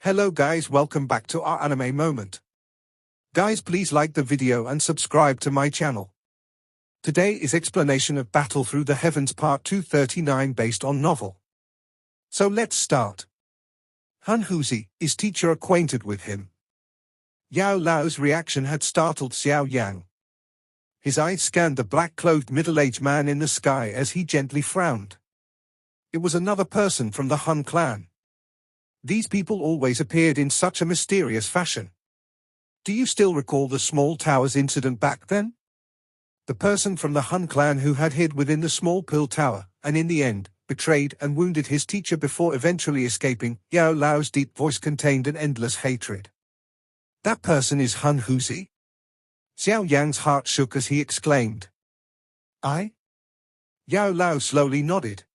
Hello guys, welcome back to our anime moment. Guys, please like the video and subscribe to my channel. Today is explanation of Battle Through the Heavens Part 239 based on novel. So let's start. Hanhuzi, is teacher acquainted with him? Yao Lao's reaction had startled Xiao Yan. His eyes scanned the black-clothed middle-aged man in the sky as he gently frowned. It was another person from the Han clan. These people always appeared in such a mysterious fashion. Do you still recall the small towers incident back then? The person from the Han clan who had hid within the small pill tower, and in the end, betrayed and wounded his teacher before eventually escaping. Yao Lao's deep voice contained an endless hatred. That person is Hanhuzi? Xiao Yan's heart shook as he exclaimed. I? Yao Lao slowly nodded.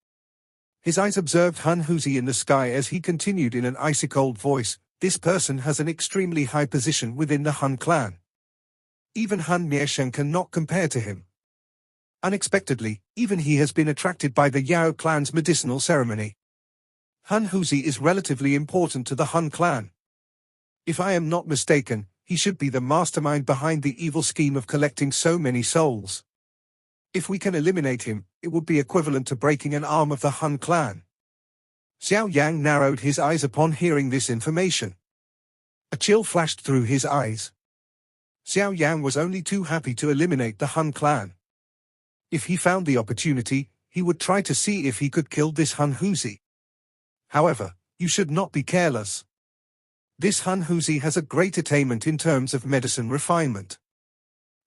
His eyes observed Hanhuzi in the sky as he continued in an icy-cold voice. This person has an extremely high position within the Han clan. Even Han Mieshen cannot compare to him. Unexpectedly, even he has been attracted by the Yao clan's medicinal ceremony. Hanhuzi is relatively important to the Han clan. If I am not mistaken, he should be the mastermind behind the evil scheme of collecting so many souls. If we can eliminate him, it would be equivalent to breaking an arm of the Han clan. Xiao Yan narrowed his eyes upon hearing this information. A chill flashed through his eyes. Xiao Yan was only too happy to eliminate the Han clan. If he found the opportunity, he would try to see if he could kill this Hanhuzi. However, you should not be careless. This Hanhuzi has a great attainment in terms of medicine refinement.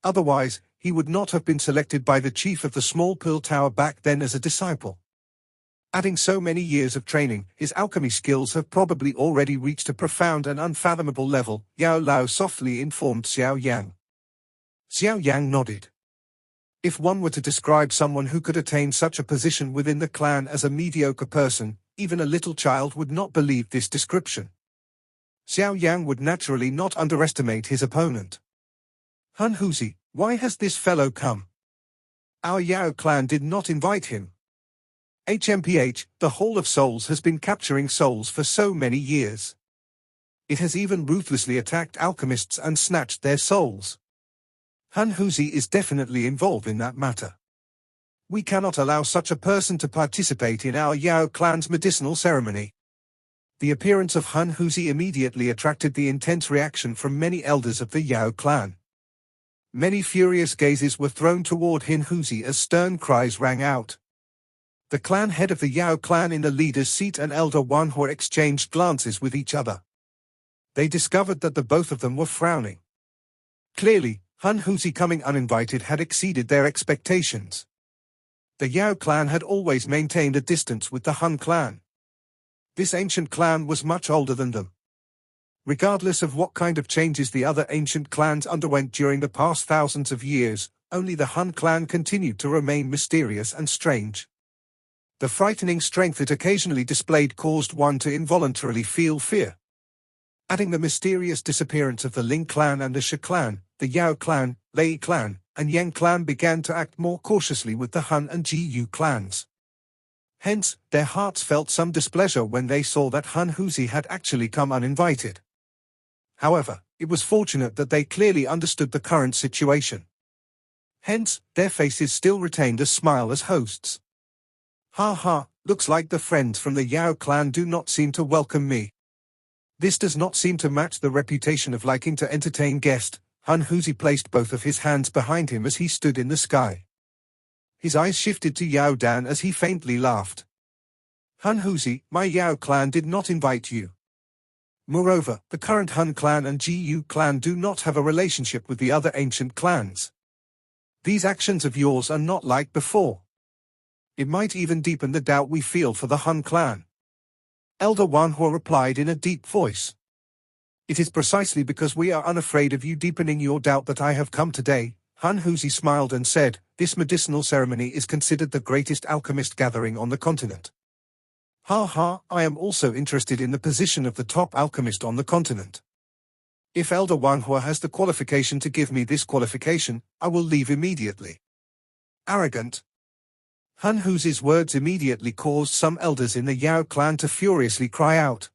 Otherwise, he would not have been selected by the chief of the small pill tower back then as a disciple. Adding so many years of training, his alchemy skills have probably already reached a profound and unfathomable level, Yao Lao softly informed Xiao Yan. Xiao Yan nodded. If one were to describe someone who could attain such a position within the clan as a mediocre person, even a little child would not believe this description. Xiao Yan would naturally not underestimate his opponent. Hanhuzi, why has this fellow come? Our Yao clan did not invite him. HMPH, the Hall of Souls has been capturing souls for so many years. It has even ruthlessly attacked alchemists and snatched their souls. Hanhuzi is definitely involved in that matter. We cannot allow such a person to participate in our Yao clan's medicinal ceremony. The appearance of Hanhuzi immediately attracted the intense reaction from many elders of the Yao clan. Many furious gazes were thrown toward Hanhuzi as stern cries rang out. The clan head of the Yao clan in the leader's seat and Elder Wanhua exchanged glances with each other. They discovered that the both of them were frowning. Clearly, Hanhuzi coming uninvited had exceeded their expectations. The Yao clan had always maintained a distance with the Han clan. This ancient clan was much older than them. Regardless of what kind of changes the other ancient clans underwent during the past thousands of years, only the Han clan continued to remain mysterious and strange. The frightening strength it occasionally displayed caused one to involuntarily feel fear. Adding the mysterious disappearance of the Ling clan and the Shi clan, the Yao clan, Lei clan, and Yang clan began to act more cautiously with the Han and Jiyu clans. Hence, their hearts felt some displeasure when they saw that Hanhuzi had actually come uninvited. However, it was fortunate that they clearly understood the current situation. Hence, their faces still retained a smile as hosts. Ha ha, looks like the friends from the Yao clan do not seem to welcome me. This does not seem to match the reputation of liking to entertain guests. Hanhuzi placed both of his hands behind him as he stood in the sky. His eyes shifted to Yao Dan as he faintly laughed. Hanhuzi, my Yao clan did not invite you. Moreover, the current Han clan and Jiyu clan do not have a relationship with the other ancient clans. These actions of yours are not like before. It might even deepen the doubt we feel for the Han clan. Elder Wanhua replied in a deep voice. It is precisely because we are unafraid of you deepening your doubt that I have come today. Hanhuzi smiled and said, this medicinal ceremony is considered the greatest alchemist gathering on the continent. Ha ha, I am also interested in the position of the top alchemist on the continent. If Elder Wanhua has the qualification to give me this qualification, I will leave immediately. Arrogant. Hanhuzi's words immediately caused some elders in the Yao clan to furiously cry out.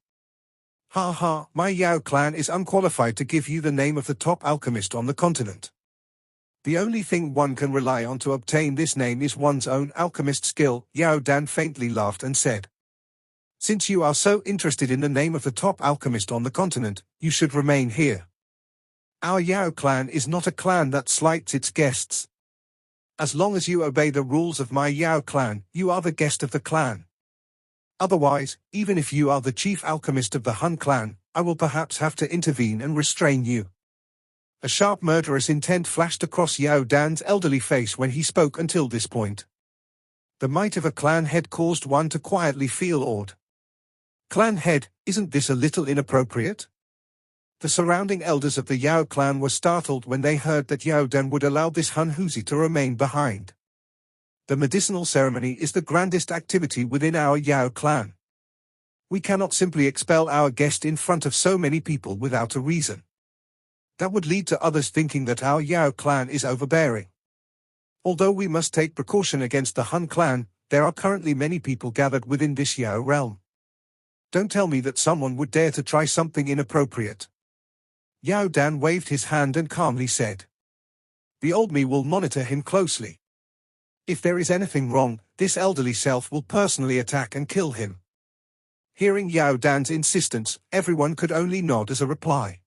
Ha ha, my Yao clan is unqualified to give you the name of the top alchemist on the continent. The only thing one can rely on to obtain this name is one's own alchemist skill. Xiao Dan faintly laughed and said, "Since you are so interested in the name of the top alchemist on the continent, you should remain here. Our Yao clan is not a clan that slights its guests. As long as you obey the rules of my Yao clan, you are the guest of the clan. Otherwise, even if you are the chief alchemist of the Hun clan, I will perhaps have to intervene and restrain you." A sharp murderous intent flashed across Xiao Dan's elderly face when he spoke until this point. The might of a clan head caused one to quietly feel awed. Clan head, isn't this a little inappropriate? The surrounding elders of the Yao clan were startled when they heard that Xiao Dan would allow this Hanhuzi to remain behind. The medicinal ceremony is the grandest activity within our Yao clan. We cannot simply expel our guest in front of so many people without a reason. That would lead to others thinking that our Yao clan is overbearing. Although we must take precaution against the Hun clan, there are currently many people gathered within this Yao realm. Don't tell me that someone would dare to try something inappropriate. Xiao Dan waved his hand and calmly said, "The old me will monitor him closely. If there is anything wrong, this elderly self will personally attack and kill him." Hearing Xiao Dan's insistence, everyone could only nod as a reply.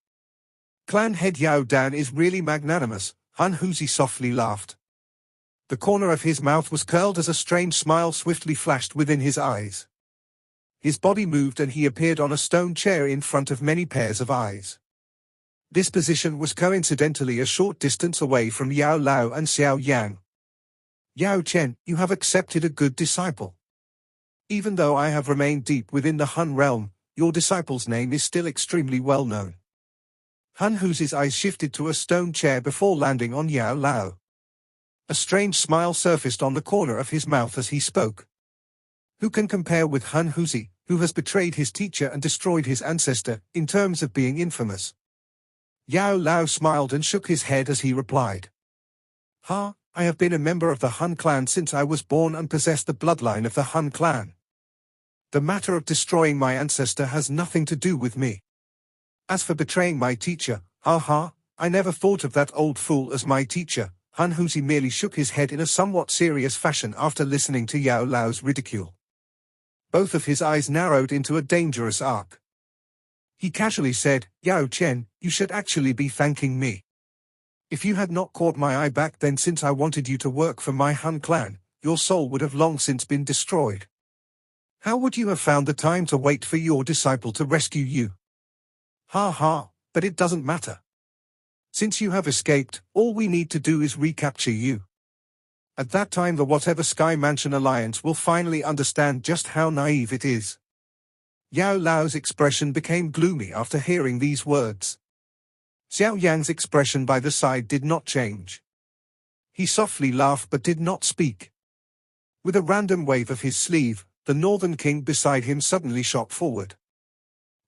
Clan head Xiao Dan is really magnanimous, Hanhuzi softly laughed. The corner of his mouth was curled as a strange smile swiftly flashed within his eyes. His body moved and he appeared on a stone chair in front of many pairs of eyes. This position was coincidentally a short distance away from Yao Lao and Xiao Yan. "Yao Chen, you have accepted a good disciple. Even though I have remained deep within the Hun realm, your disciple's name is still extremely well known." Hanhuzi's eyes shifted to a stone chair before landing on Yao Lao. A strange smile surfaced on the corner of his mouth as he spoke. Who can compare with Hanhuzi, who has betrayed his teacher and destroyed his ancestor, in terms of being infamous? Yao Lao smiled and shook his head as he replied, "Ha, I have been a member of the Hun clan since I was born and possess the bloodline of the Hun clan. The matter of destroying my ancestor has nothing to do with me. As for betraying my teacher, I never thought of that old fool as my teacher." Hanhuzi merely shook his head in a somewhat serious fashion after listening to Yao Lao's ridicule. Both of his eyes narrowed into a dangerous arc. He casually said, "Yao Chen, you should actually be thanking me. If you had not caught my eye back then since I wanted you to work for my Hun clan, your soul would have long since been destroyed. How would you have found the time to wait for your disciple to rescue you? But it doesn't matter. Since you have escaped, all we need to do is recapture you. At that time the whatever Sky Mansion Alliance will finally understand just how naive it is." Yao Lao's expression became gloomy after hearing these words. Xiao Yan's expression by the side did not change. He softly laughed but did not speak. With a random wave of his sleeve, the Northern King beside him suddenly shot forward.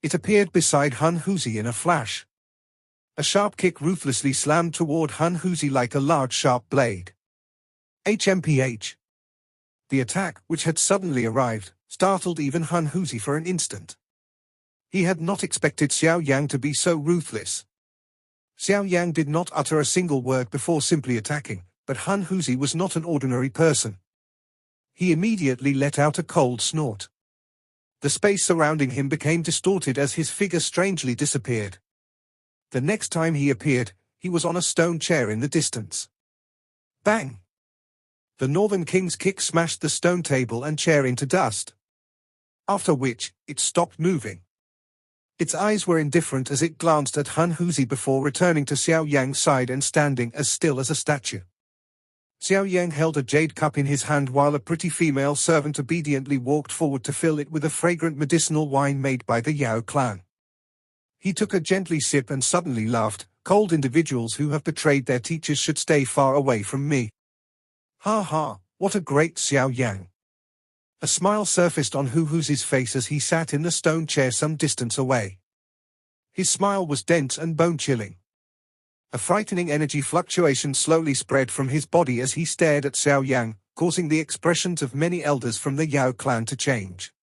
It appeared beside Hanhuzi in a flash. A sharp kick ruthlessly slammed toward Hanhuzi like a large sharp blade. HMPH. The attack, which had suddenly arrived, startled even Hanhuzi for an instant. He had not expected Xiao Yang to be so ruthless. Xiao Yang did not utter a single word before simply attacking, but Hanhuzi was not an ordinary person. He immediately let out a cold snort. The space surrounding him became distorted as his figure strangely disappeared. The next time he appeared, he was on a stone chair in the distance. Bang! The Northern King's kick smashed the stone table and chair into dust. After which, it stopped moving. Its eyes were indifferent as it glanced at Hanhuzi before returning to Xiao Yang's side and standing as still as a statue. Xiao Yang held a jade cup in his hand while a pretty female servant obediently walked forward to fill it with a fragrant medicinal wine made by the Yao clan. He took a gently sip and suddenly laughed. "Cold individuals who have betrayed their teachers should stay far away from me. What a great Xiao Yang." A smile surfaced on Hanhuzi's face as he sat in the stone chair some distance away. His smile was dense and bone-chilling. A frightening energy fluctuation slowly spread from his body as he stared at Xiao Yang, causing the expressions of many elders from the Yao clan to change.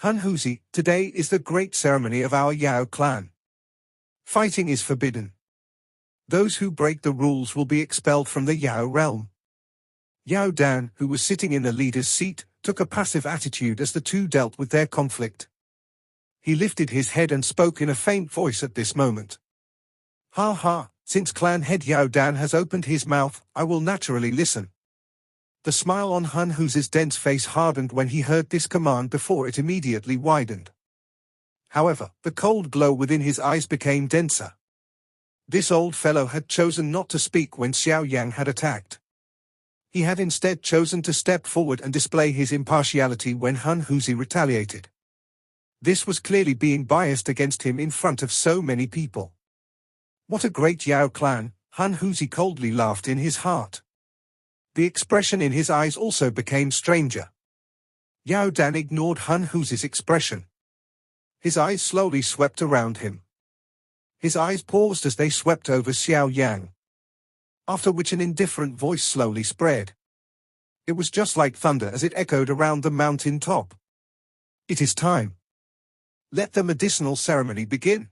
Hanhuzi, today is the great ceremony of our Yao clan. Fighting is forbidden. Those who break the rules will be expelled from the Yao realm. Xiao Yan, who was sitting in the leader's seat, took a passive attitude as the two dealt with their conflict. He lifted his head and spoke in a faint voice at this moment. Ha ha, since clan head Xiao Yan has opened his mouth, I will naturally listen. The smile on Hanhuzi's dense face hardened when he heard this command before it immediately widened. However, the cold glow within his eyes became denser. This old fellow had chosen not to speak when Xiao Yan had attacked. He had instead chosen to step forward and display his impartiality when Hanhuzi retaliated. This was clearly being biased against him in front of so many people. What a great Yao clan, Hanhuzi coldly laughed in his heart. The expression in his eyes also became stranger. Xiao Yan ignored Hanhuzi's expression. His eyes slowly swept around him. His eyes paused as they swept over Xiao Yan. After which an indifferent voice slowly spread. It was just like thunder as it echoed around the mountain top. It is time. Let the medicinal ceremony begin.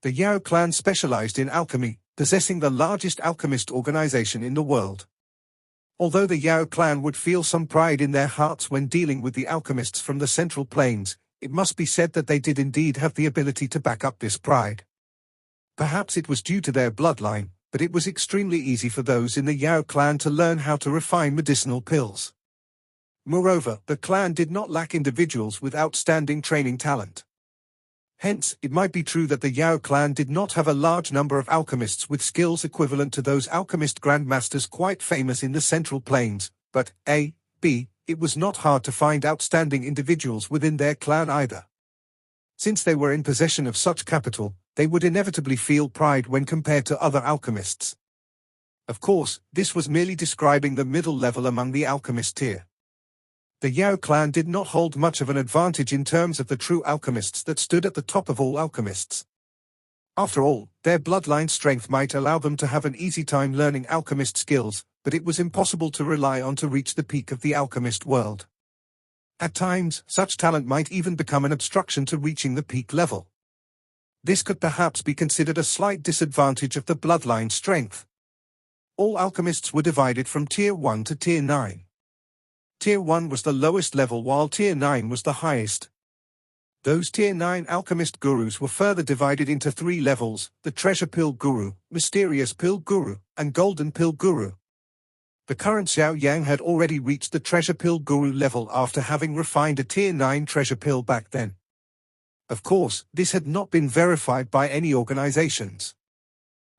The Yao clan specialized in alchemy, possessing the largest alchemist organization in the world. Although the Yao clan would feel some pride in their hearts when dealing with the alchemists from the Central Plains, it must be said that they did indeed have the ability to back up this pride. Perhaps it was due to their bloodline, but it was extremely easy for those in the Yao clan to learn how to refine medicinal pills. Moreover, the clan did not lack individuals with outstanding training talent. Hence, it might be true that the Yao clan did not have a large number of alchemists with skills equivalent to those alchemist grandmasters quite famous in the Central Plains, but it was not hard to find outstanding individuals within their clan either. Since they were in possession of such capital, they would inevitably feel pride when compared to other alchemists. Of course, this was merely describing the middle level among the alchemist tier. The Yao clan did not hold much of an advantage in terms of the true alchemists that stood at the top of all alchemists. After all, their bloodline strength might allow them to have an easy time learning alchemist skills, but it was impossible to rely on to reach the peak of the alchemist world. At times, such talent might even become an obstruction to reaching the peak level. This could perhaps be considered a slight disadvantage of the bloodline strength. All alchemists were divided from Tier 1 to Tier 9. Tier 1 was the lowest level while Tier 9 was the highest. Those Tier 9 alchemist gurus were further divided into 3 levels: the Treasure Pill Guru, Mysterious Pill Guru, and Golden Pill Guru. The current Xiao Yan had already reached the Treasure Pill Guru level after having refined a Tier 9 treasure pill back then. Of course, this had not been verified by any organizations.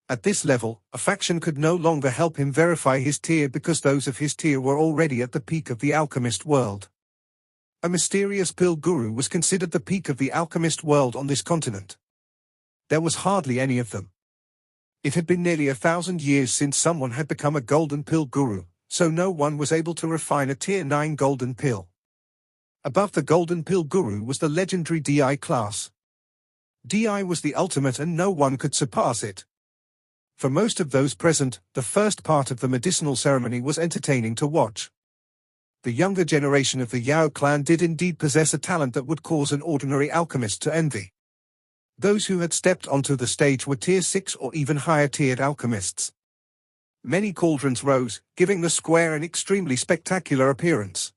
At this level, a faction could no longer help him verify his tier because those of his tier were already at the peak of the alchemist world. A Mysterious Pill Guru was considered the peak of the alchemist world on this continent. There was hardly any of them. It had been nearly 1,000 years since someone had become a Golden Pill Guru, so no one was able to refine a Tier 9 Golden Pill. Above the Golden Pill Guru was the legendary DI class. DI was the ultimate and no one could surpass it. For most of those present, the first part of the medicinal ceremony was entertaining to watch. The younger generation of the Yao clan did indeed possess a talent that would cause an ordinary alchemist to envy. Those who had stepped onto the stage were Tier 6 or even higher tiered alchemists. Many cauldrons rose, giving the square an extremely spectacular appearance.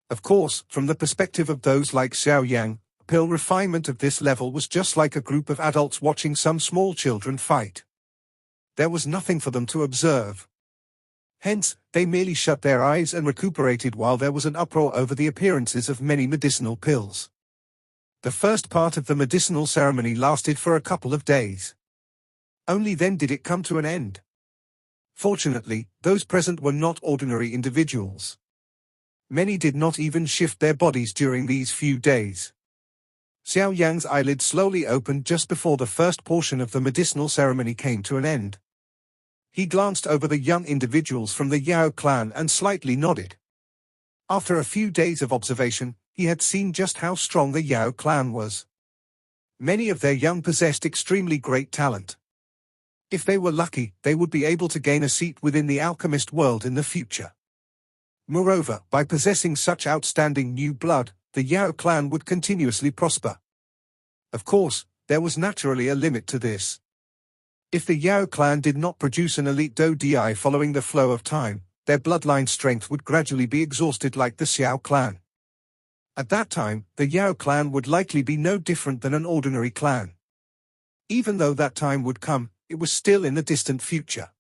Of course, from the perspective of those like Xiao Yan, pill refinement of this level was just like a group of adults watching some small children fight. There was nothing for them to observe. Hence, they merely shut their eyes and recuperated while there was an uproar over the appearances of many medicinal pills. The first part of the medicinal ceremony lasted for a couple of days. Only then did it come to an end. Fortunately, those present were not ordinary individuals. Many did not even shift their bodies during these few days. Xiao Yan's eyelids slowly opened just before the first portion of the medicinal ceremony came to an end. He glanced over the young individuals from the Yao clan and slightly nodded. After a few days of observation, he had seen just how strong the Yao clan was. Many of their young possessed extremely great talent. If they were lucky, they would be able to gain a seat within the alchemist world in the future. Moreover, by possessing such outstanding new blood, the Yao clan would continuously prosper. Of course, there was naturally a limit to this. If the Yao clan did not produce an elite Dodi following the flow of time, their bloodline strength would gradually be exhausted like the Xiao clan. At that time, the Yao clan would likely be no different than an ordinary clan. Even though that time would come, it was still in the distant future.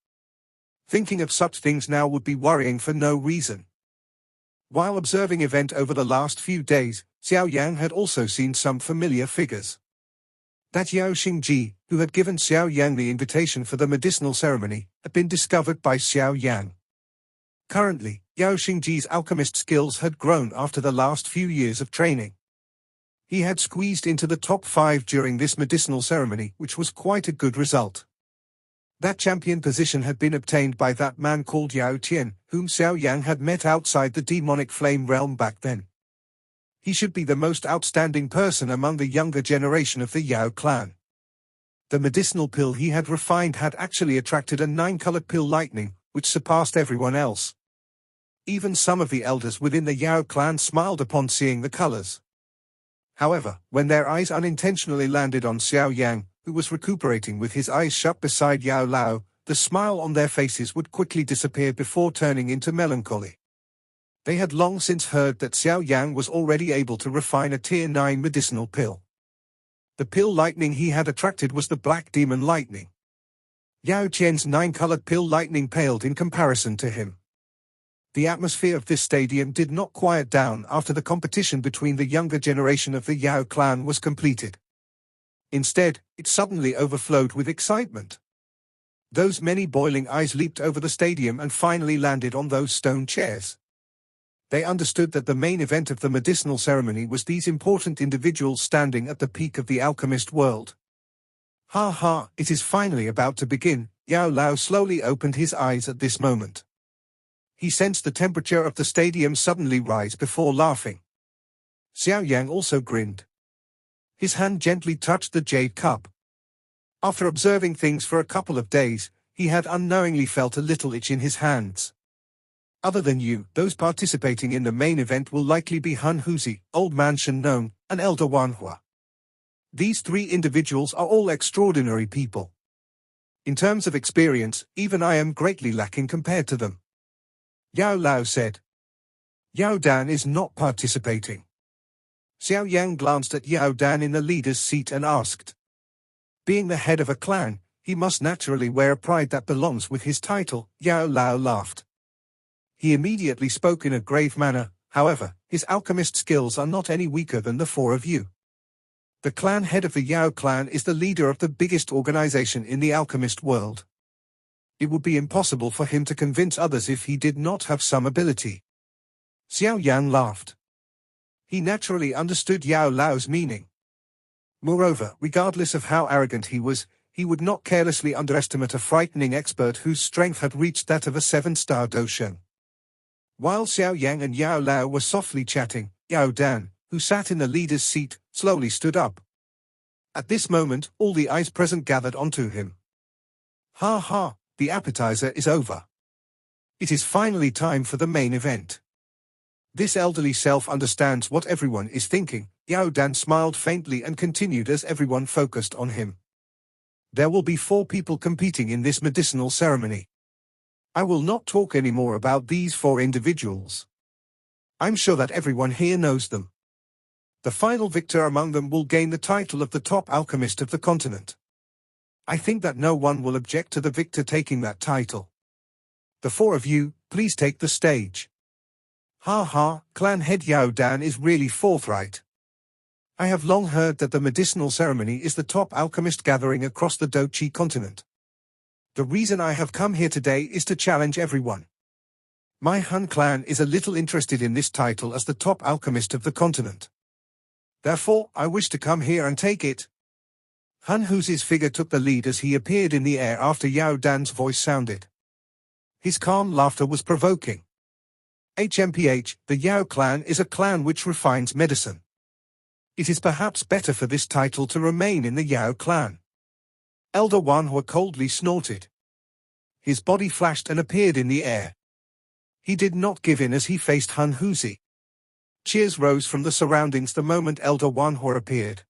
Thinking of such things now would be worrying for no reason. While observing event over the last few days, Xiao Yan had also seen some familiar figures. That Yao Xingji, who had given Xiao Yan the invitation for the medicinal ceremony, had been discovered by Xiao Yan. Currently, Yao Xingji's alchemist skills had grown after the last few years of training. He had squeezed into the top 5 during this medicinal ceremony, which was quite a good result. That champion position had been obtained by that man called Yao Tian, whom Xiao Yan had met outside the demonic flame realm back then. He should be the most outstanding person among the younger generation of the Yao clan. The medicinal pill he had refined had actually attracted a 9-colored pill lightning, which surpassed everyone else. Even some of the elders within the Yao clan smiled upon seeing the colors. However, when their eyes unintentionally landed on Xiao Yang, who was recuperating with his eyes shut beside Yao Lao, the smile on their faces would quickly disappear before turning into melancholy. They had long since heard that Xiao Yang was already able to refine a Tier 9 medicinal pill. The pill lightning he had attracted was the Black Demon Lightning. Yao Qian's 9-colored pill lightning paled in comparison to him. The atmosphere of this stadium did not quiet down after the competition between the younger generation of the Yao clan was completed. Instead, it suddenly overflowed with excitement. Those many boiling eyes leaped over the stadium and finally landed on those stone chairs. They understood that the main event of the medicinal ceremony was these important individuals standing at the peak of the alchemist world. Ha ha, it is finally about to begin. Yao Lao slowly opened his eyes at this moment. He sensed the temperature of the stadium suddenly rise before laughing. Xiao Yang also grinned. His hand gently touched the jade cup. After observing things for a couple of days, he had unknowingly felt a little itch in his hands. Other than you, those participating in the main event will likely be Hanhuzi, Old Man Shen, and Elder Wanhua. These 3 individuals are all extraordinary people. In terms of experience, even I am greatly lacking compared to them. Yao Lao said. Yao Dan is not participating. Xiao Yang glanced at Yao Dan in the leader's seat and asked. Being the head of a clan, he must naturally wear a pride that belongs with his title. Yao Lao laughed. He immediately spoke in a grave manner. However, his alchemist skills are not any weaker than the 4 of you. The clan head of the Yao clan is the leader of the biggest organization in the alchemist world. It would be impossible for him to convince others if he did not have some ability. Xiao Yan laughed. He naturally understood Yao Lao's meaning. Moreover, regardless of how arrogant he was, he would not carelessly underestimate a frightening expert whose strength had reached that of a 7-star doshen. While Xiao Yang and Yao Lao were softly chatting, Yao Dan, who sat in the leader's seat, slowly stood up. At this moment, all the eyes present gathered onto him. Ha ha, the appetizer is over. It is finally time for the main event. This elderly self understands what everyone is thinking. Yao Dan smiled faintly and continued as everyone focused on him. There will be 4 people competing in this medicinal ceremony. I will not talk anymore about these 4 individuals. I'm sure that everyone here knows them. The final victor among them will gain the title of the top alchemist of the continent. I think that no one will object to the victor taking that title. The 4 of you, please take the stage. Ha ha, clan head Yao Dan is really forthright. I have long heard that the medicinal ceremony is the top alchemist gathering across the Dochi continent. The reason I have come here today is to challenge everyone. My Han clan is a little interested in this title as the top alchemist of the continent. Therefore, I wish to come here and take it. Hanhuzi's figure took the lead as he appeared in the air after Yao Dan's voice sounded. His calm laughter was provoking. HMPH, the Yao clan is a clan which refines medicine. It is perhaps better for this title to remain in the Yao clan. Elder Wanhua coldly snorted. His body flashed and appeared in the air. He did not give in as he faced Hanhuzi. Cheers rose from the surroundings the moment Elder Wanhua appeared.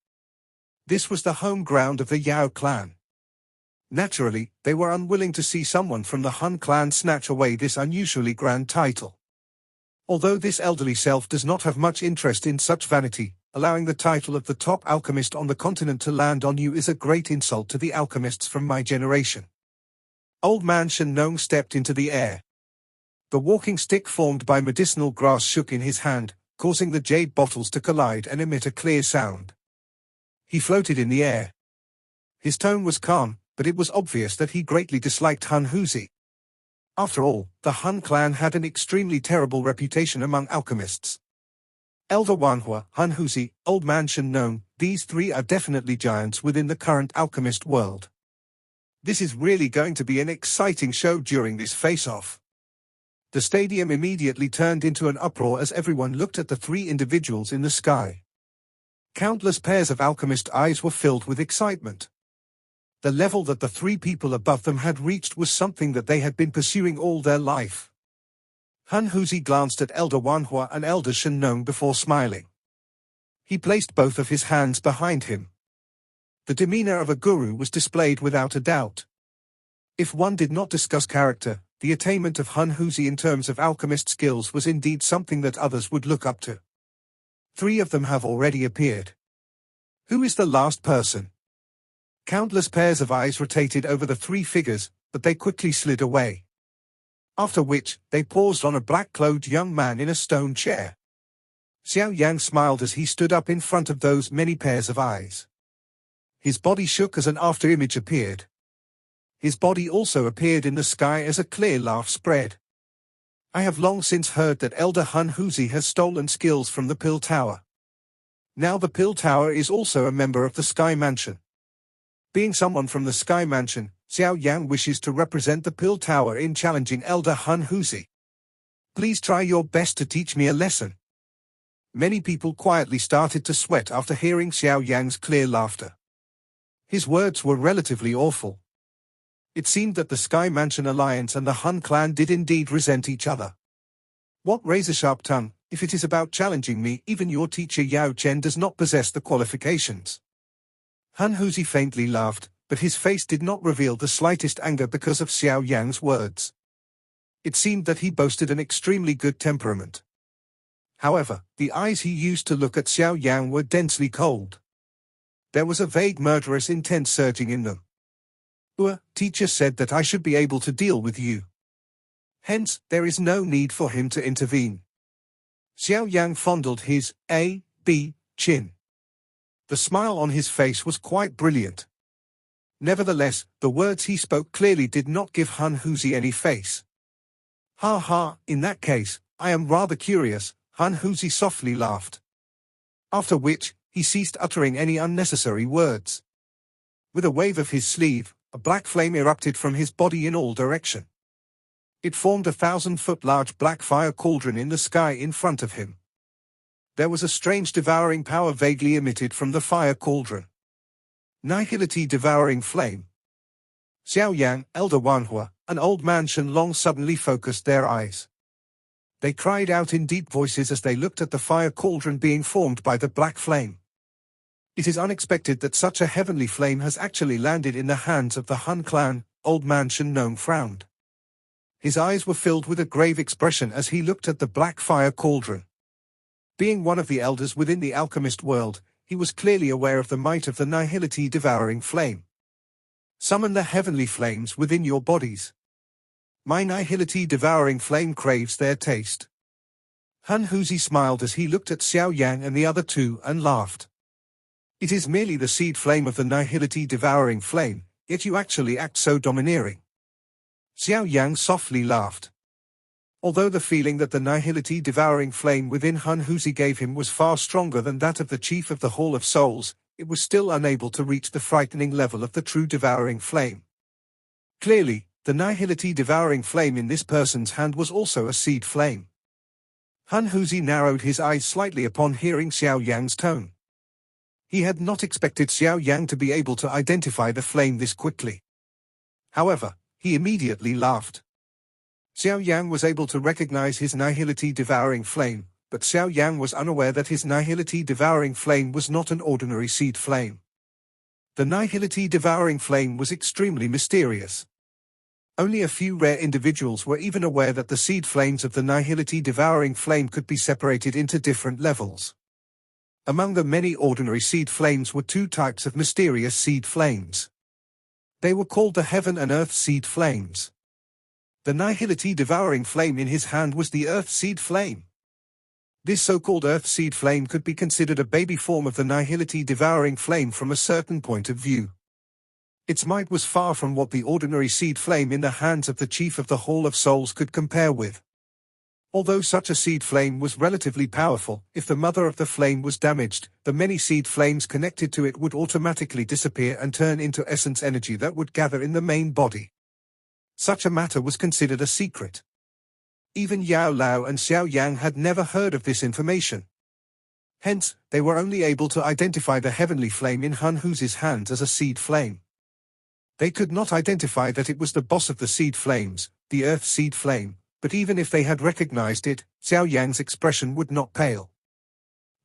This was the home ground of the Yao clan. Naturally, they were unwilling to see someone from the Han clan snatch away this unusually grand title. Although this elderly self does not have much interest in such vanity, allowing the title of the top alchemist on the continent to land on you is a great insult to the alchemists from my generation. Old man Shen Nong stepped into the air. The walking stick formed by medicinal grass shook in his hand, causing the jade bottles to collide and emit a clear sound. He floated in the air. His tone was calm, but it was obvious that he greatly disliked Hanhuzi. After all, the Han clan had an extremely terrible reputation among alchemists. Elder Wanhua, Hanhuzi, Old Man Shen Nong, these three are definitely giants within the current alchemist world. This is really going to be an exciting show during this face-off. The stadium immediately turned into an uproar as everyone looked at the three individuals in the sky. Countless pairs of alchemist eyes were filled with excitement. The level that the three people above them had reached was something that they had been pursuing all their life. Hanhuzi glanced at Elder Wanhua and Elder Shen Nong before smiling. He placed both of his hands behind him. The demeanor of a guru was displayed without a doubt. If one did not discuss character, the attainment of Hanhuzi in terms of alchemist skills was indeed something that others would look up to. 3 of them have already appeared. Who is the last person? Countless pairs of eyes rotated over the 3 figures, but they quickly slid away. After which, they paused on a black-clothed young man in a stone chair. Xiao Yan smiled as he stood up in front of those many pairs of eyes. His body shook as an afterimage appeared. His body also appeared in the sky as a clear laugh spread. I have long since heard that Elder Hanhuzi has stolen skills from the Pill Tower. Now the Pill Tower is also a member of the Sky Mansion. Being someone from the Sky Mansion, Xiao Yan wishes to represent the Pill Tower in challenging Elder Hanhuzi. Please try your best to teach me a lesson. Many people quietly started to sweat after hearing Xiao Yan's clear laughter. His words were relatively awful. It seemed that the Sky Mansion Alliance and the Han clan did indeed resent each other. What razor-sharp tongue, if it is about challenging me, even your teacher Yao Chen does not possess the qualifications. Hanhuzi faintly laughed, but his face did not reveal the slightest anger because of Xiao Yan's words. It seemed that he boasted an extremely good temperament. However, the eyes he used to look at Xiao Yan were densely cold. There was a vague murderous intent surging in them. Teacher said that I should be able to deal with you. Hence, there is no need for him to intervene. Xiao Yan fondled his A.B. chin. The smile on his face was quite brilliant. Nevertheless, the words he spoke clearly did not give Hanhuzi any face. Ha ha, in that case, I am rather curious, Hanhuzi softly laughed. After which, he ceased uttering any unnecessary words. With a wave of his sleeve, a black flame erupted from his body in all direction. It formed a 1,000-foot large black fire cauldron in the sky in front of him. There was a strange devouring power vaguely emitted from the fire cauldron. Nihility devouring flame. Xiao Yan, Elder Wanhua, and Old Man Shen Long suddenly focused their eyes. They cried out in deep voices as they looked at the fire cauldron being formed by the black flame. It is unexpected that such a heavenly flame has actually landed in the hands of the Han clan. Old Man Shen Nong frowned. His eyes were filled with a grave expression as he looked at the black fire cauldron. Being one of the elders within the alchemist world, he was clearly aware of the might of the Nihility devouring flame. Summon the heavenly flames within your bodies. My Nihility devouring flame craves their taste. Hanhuzi smiled as he looked at Xiao Yan and the other 2 and laughed. It is merely the seed flame of the Nihility devouring flame, yet you actually act so domineering. Xiao Yang softly laughed. Although the feeling that the Nihility devouring flame within Hanhuzi gave him was far stronger than that of the chief of the Hall of Souls, it was still unable to reach the frightening level of the true devouring flame. Clearly, the Nihility devouring flame in this person's hand was also a seed flame. Hanhuzi narrowed his eyes slightly upon hearing Xiao Yan's tone. He had not expected Xiao Yan to be able to identify the flame this quickly. However, he immediately laughed. Xiao Yan was able to recognize his Nihility devouring flame, But Xiao Yan was unaware that his Nihility devouring flame was not an ordinary seed flame. The Nihility devouring flame was extremely mysterious. Only a few rare individuals were even aware that the seed flames of the Nihility devouring flame could be separated into different levels. Among the many ordinary seed flames were two types of mysterious seed flames. They were called the Heaven and Earth seed flames. The Nihility devouring flame in his hand was the Earth seed flame. This so-called Earth seed flame could be considered a baby form of the Nihility devouring flame from a certain point of view. Its might was far from what the ordinary seed flame in the hands of the Chief of the Hall of Souls could compare with. Although such a seed flame was relatively powerful, if the mother of the flame was damaged, the many seed flames connected to it would automatically disappear and turn into essence energy that would gather in the main body. Such a matter was considered a secret. Even Yao Lao and Xiao Yang had never heard of this information. Hence, they were only able to identify the heavenly flame in Hanhuzi's hands as a seed flame. They could not identify that it was the boss of the seed flames, the Earth seed flame, but even if they had recognized it, Xiao Yang's expression would not pale.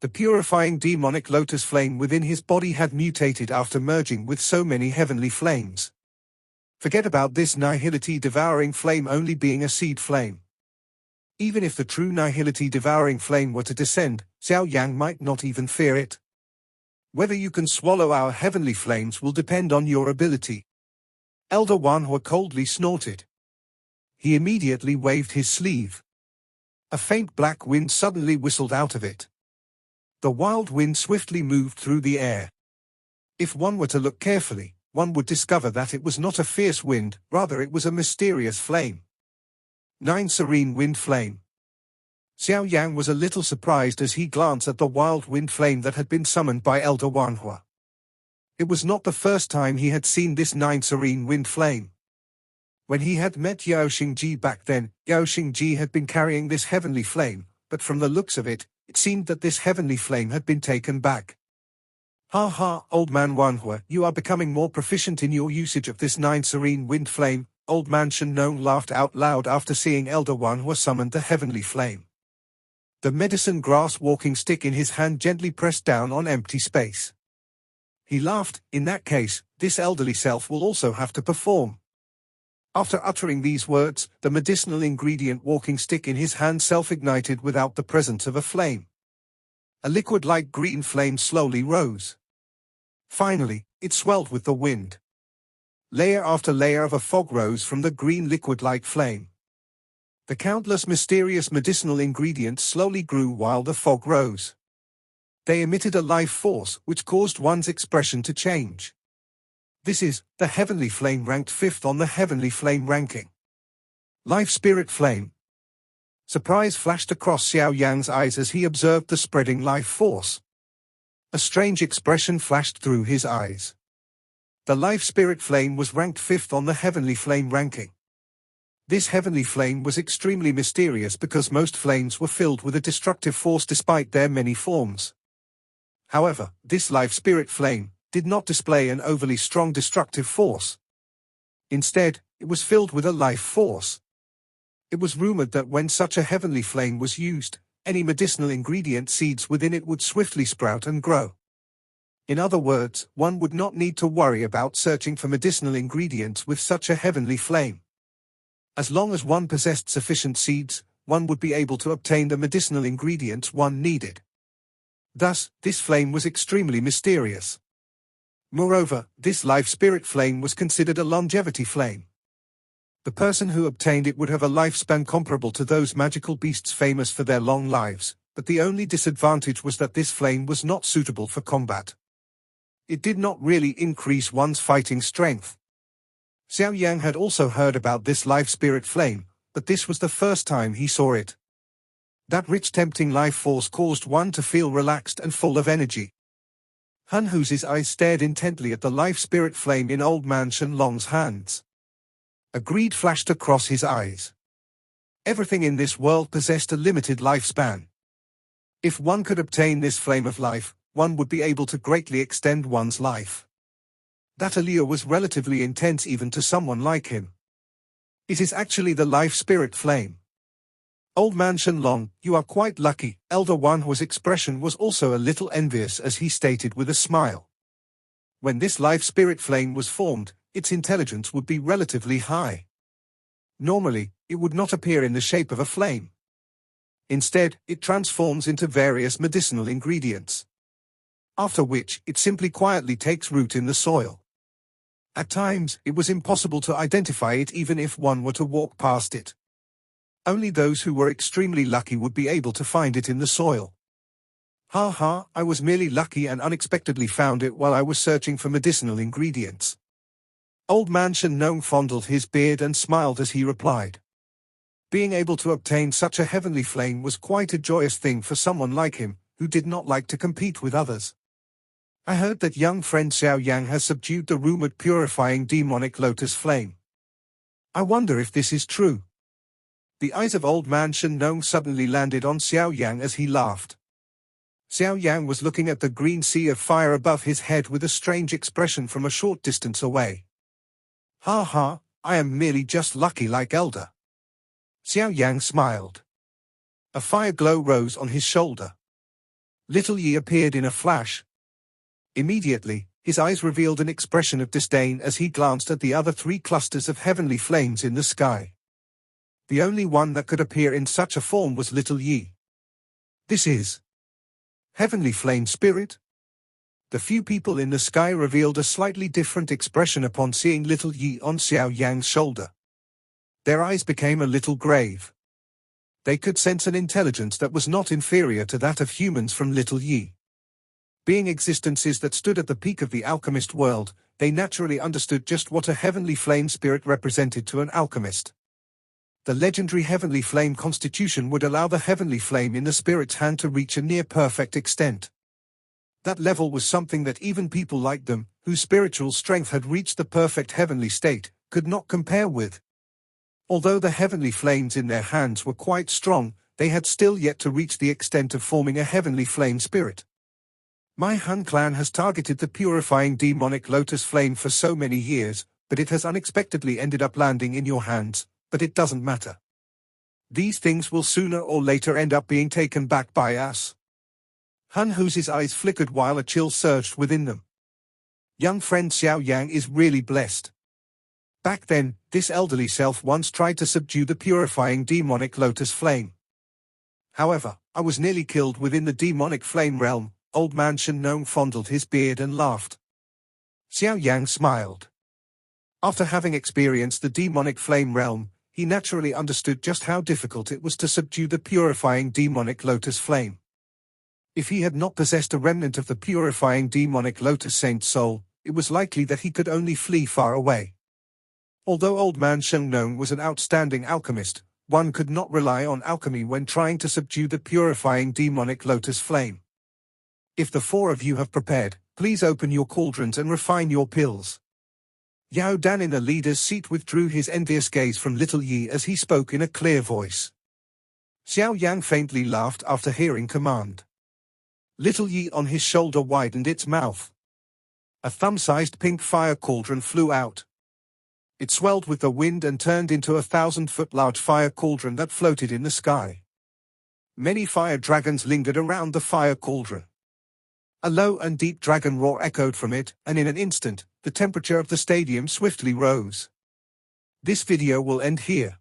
The purifying demonic lotus flame within his body had mutated after merging with so many heavenly flames. Forget about this Nihility devouring flame only being a seed flame. Even if the true Nihility devouring flame were to descend, Xiao Yang might not even fear it. Whether you can swallow our heavenly flames will depend on your ability. Elder Wanhua coldly snorted. He immediately waved his sleeve. A faint black wind suddenly whistled out of it. The wild wind swiftly moved through the air. If one were to look carefully, one would discover that it was not a fierce wind, rather it was a mysterious flame. 9 Serene Wind Flame. Xiao Yang was a little surprised as he glanced at the wild wind flame that had been summoned by Elder Wanhua. It was not the first time he had seen this 9 Serene Wind Flame. When he had met Yao Xingji back then, Yao Xingji had been carrying this heavenly flame, but from the looks of it, it seemed that this heavenly flame had been taken back. Ha ha, old man Wanhua, you are becoming more proficient in your usage of this 9 Serene Wind Flame. Old man Shenong laughed out loud after seeing Elder Wanhua summon the heavenly flame. The medicine grass walking stick in his hand gently pressed down on empty space. He laughed, in that case, this elderly self will also have to perform. After uttering these words, the medicinal ingredient walking stick in his hand self-ignited without the presence of a flame. A liquid-like green flame slowly rose. Finally, it swelled with the wind. Layer after layer of a fog rose from the green liquid-like flame. The countless mysterious medicinal ingredients slowly grew while the fog rose. They emitted a life force which caused one's expression to change. This is, the heavenly flame ranked 5th on the heavenly flame ranking. Life spirit flame. Surprise flashed across Xiao Yang's eyes as he observed the spreading life force. A strange expression flashed through his eyes. The life spirit flame was ranked 5th on the heavenly flame ranking. This heavenly flame was extremely mysterious because most flames were filled with a destructive force despite their many forms. However, this life spirit flame did not display an overly strong destructive force. Instead, it was filled with a life force. It was rumored that when such a heavenly flame was used, any medicinal ingredient seeds within it would swiftly sprout and grow. In other words, one would not need to worry about searching for medicinal ingredients with such a heavenly flame. As long as one possessed sufficient seeds, one would be able to obtain the medicinal ingredients one needed. Thus, this flame was extremely mysterious. Moreover, this life spirit flame was considered a longevity flame. The person who obtained it would have a lifespan comparable to those magical beasts famous for their long lives, but the only disadvantage was that this flame was not suitable for combat. It did not really increase one's fighting strength. Xiao Yang had also heard about this life spirit flame, but this was the first time he saw it. That rich tempting life force caused one to feel relaxed and full of energy. Hanhuzi's eyes stared intently at the life spirit flame in old man Shenlong's hands. A greed flashed across his eyes. Everything in this world possessed a limited lifespan. If one could obtain this flame of life, one would be able to greatly extend one's life. That allure was relatively intense even to someone like him. It is actually the life spirit flame. Old man Shenlong, you are quite lucky. Elder Wanhua's expression was also a little envious as he stated with a smile. When this life spirit flame was formed, its intelligence would be relatively high. Normally, it would not appear in the shape of a flame. Instead, it transforms into various medicinal ingredients. After which, it simply quietly takes root in the soil. At times, it was impossible to identify it even if one were to walk past it. Only those who were extremely lucky would be able to find it in the soil. Ha ha, I was merely lucky and unexpectedly found it while I was searching for medicinal ingredients. Old man Shenlong fondled his beard and smiled as he replied. Being able to obtain such a heavenly flame was quite a joyous thing for someone like him, who did not like to compete with others. I heard that young friend Xiao Yan has subdued the rumored purifying demonic lotus flame. I wonder if this is true. The eyes of old man Shenlong suddenly landed on Xiao Yan as he laughed. Xiao Yan was looking at the green sea of fire above his head with a strange expression from a short distance away. Ha ha, I am merely just lucky like Elder. Xiao Yan smiled. A fire glow rose on his shoulder. Little Yi appeared in a flash. Immediately, his eyes revealed an expression of disdain as he glanced at the other 3 clusters of heavenly flames in the sky. The only one that could appear in such a form was Little Yi. This is Heavenly Flame Spirit? The few people in the sky revealed a slightly different expression upon seeing Little Yi on Xiao Yan's shoulder. Their eyes became a little grave. They could sense an intelligence that was not inferior to that of humans from Little Yi. Being existences that stood at the peak of the alchemist world, they naturally understood just what a heavenly flame spirit represented to an alchemist. The legendary heavenly flame constitution would allow the heavenly flame in the spirit's hand to reach a near-perfect extent. That level was something that even people like them, whose spiritual strength had reached the perfect heavenly state, could not compare with. Although the heavenly flames in their hands were quite strong, they had still yet to reach the extent of forming a heavenly flame spirit. My Han clan has targeted the purifying demonic lotus flame for so many years, but it has unexpectedly ended up landing in your hands. But it doesn't matter. These things will sooner or later end up being taken back by us. Hanhuzi's eyes flickered while a chill surged within them. Young friend Xiao Yan is really blessed. Back then, this elderly self once tried to subdue the purifying demonic lotus flame. However, I was nearly killed within the demonic flame realm. Old man Shenlong fondled his beard and laughed. Xiao Yan smiled. After having experienced the demonic flame realm, he naturally understood just how difficult it was to subdue the purifying demonic lotus flame. If he had not possessed a remnant of the purifying demonic lotus saint soul, it was likely that he could only flee far away. Although old man Shenlong was an outstanding alchemist, one could not rely on alchemy when trying to subdue the purifying demonic lotus flame. If the 4 of you have prepared, please open your cauldrons and refine your pills. Yao Dan in the leader's seat withdrew his envious gaze from Little Yi as he spoke in a clear voice. Xiao Yan faintly laughed after hearing command. Little Yi on his shoulder widened its mouth. A thumb-sized pink fire cauldron flew out. It swelled with the wind and turned into a 1,000-foot-large fire cauldron that floated in the sky. Many fire dragons lingered around the fire cauldron. A low and deep dragon roar echoed from it, and in an instant, the temperature of the stadium swiftly rose. This video will end here.